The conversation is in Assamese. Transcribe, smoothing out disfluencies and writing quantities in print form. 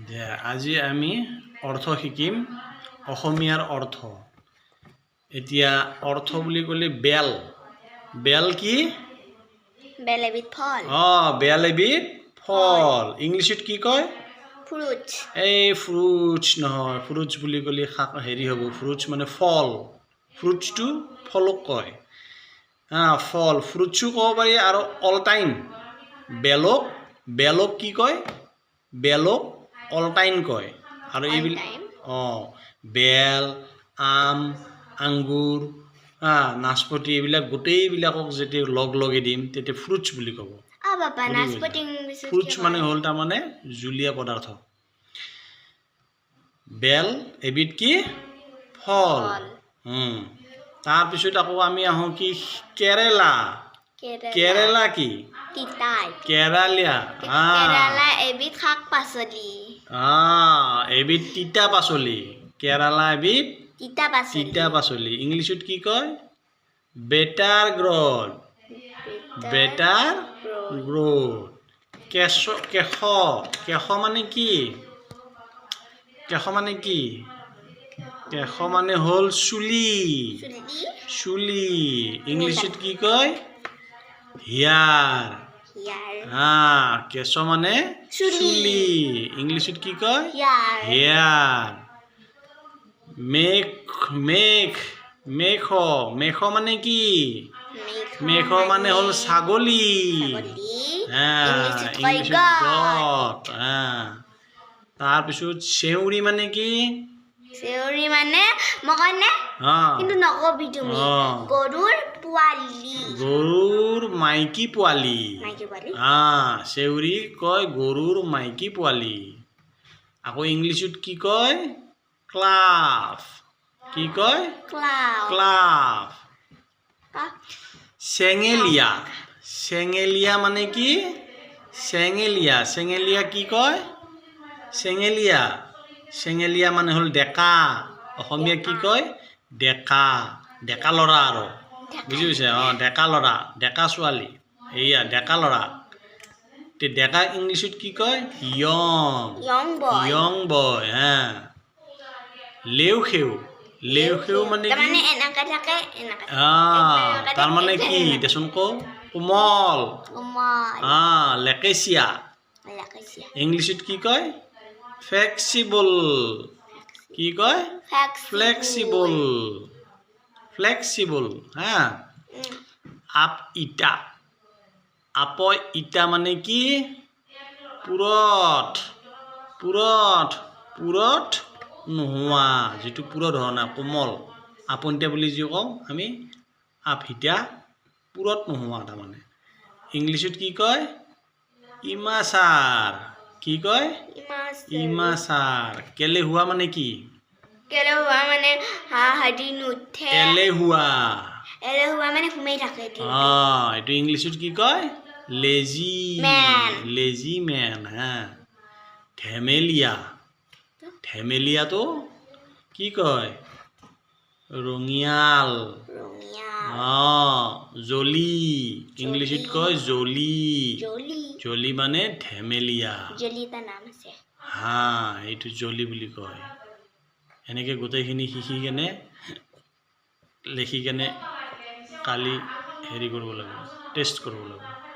যে আজি আমি অৰ্থ শিকিম অসমীয়াৰ অৰ্থ এতিয়া অৰ্থ বুলি ক'লে বেল বেল কি বেল এবিধ ফল বেল এবিধ ফল ইংলিছত কি কয় ফ্ৰুটছ এই ফ্ৰুটছ নহয় ফ্ৰুটছ বুলি ক'লে হেৰি হ'ব ফ্ৰুটছ মানে ফল ফ্ৰুটছটো ফলক কয় ফল ফ্ৰুটছো ক'ব পাৰি আৰু অল টাইম বেলক বেলক কি কয় বেলক অল টাইম কয় আৰু এইবিলাক বেল আম আঙ্গুৰ নাচপতি এইবিলাক গোটেইবিলাকক যেতিয়া লগ লগাই দিম তেতিয়া ফ্ৰুটছ বুলি ক'ব ফ্ৰুটছ মানে হ'ল তাৰমানে জুলীয়া পদাৰ্থ বেল এবিধ কি ফল তাৰপিছত আকৌ আমি আহোঁ কি কেৰেলা কেৰেলা কি কেৰালীয়া কেৰালা এবিধ শাক পাচলি এবিধ তিতা পাচলি কেৰালা এবিধ তিতা পাচলি ইংলিছত কি কয় বেটাৰ গ্ৰথ বেটাৰ গ্ৰথ কেশ কেশ মানে কি কেশ মানে হ'ল চুলি চুলি ইংলিছত কি কয় হেয়াৰ কেশ মানে চুলি ইংলিছত কি কয় হেয়াৰ মেঘ মানে কি মেঘ মানে হ'ল ছাগলী ইংলিছত গট তাৰপিছত চেউৰী মানে কি চেউৰী মানে মকনে কিন্তু নকবি তুমি গৰুৰ মাইকী পোৱালি চেউৰী কয় গৰুৰ মাইকী পোৱালি আকৌ ইংলিছত কি কয় ক্লাফ কি কয় ক্লাফ চেঙেলীয়া চেঙেলীয়া মানে কি চেঙেলীয়া কি কয় চেঙেলীয়া মানে হ'ল ডেকা অসমীয়া কি কয় ডেকা ল'ৰা আৰু বুজি পাইছে ডেকা ল'ৰা ডেকা ছোৱালী এয়া ডেকা ল'ৰা ডেকা ইংলিছত কি কয় য়ং বয় লেওখেও মানে কি তাৰমানে কি দেচোন কওঁ কোমল লেকেচিয়া ইংলিছত কি কয় ফ্লেক্সিবল কি কয় ফ্লেক্সিবল আপ ইটা মানে কি পুৰঠ নোহোৱা যিটো পুৰঠ হোৱা নাই কোমল আপন্তীয়া বুলি যি কওঁ আমি আপহিতা পুৰঠ নোহোৱা তাৰমানে ইংলিছত কি কয় ইমাচাৰ কি কয় ইমাচাৰ কেলেহুৱা মানে কি এলেহুৱা মানে ঘুমাই থাকে এইটো ইংলিছত কি কয় লেজি মেন ধেমেলীয়াটো কি কয় ৰঙিয়াল জলি ইংলিছত কয় জলি মানে ধেমেলীয়া এইটো জলি বুলি কয় এনেকৈ গোটেইখিনি শিকি কেনে লিখি কেনে কালি হেৰি কৰিব লাগিব টেষ্ট কৰিব লাগিব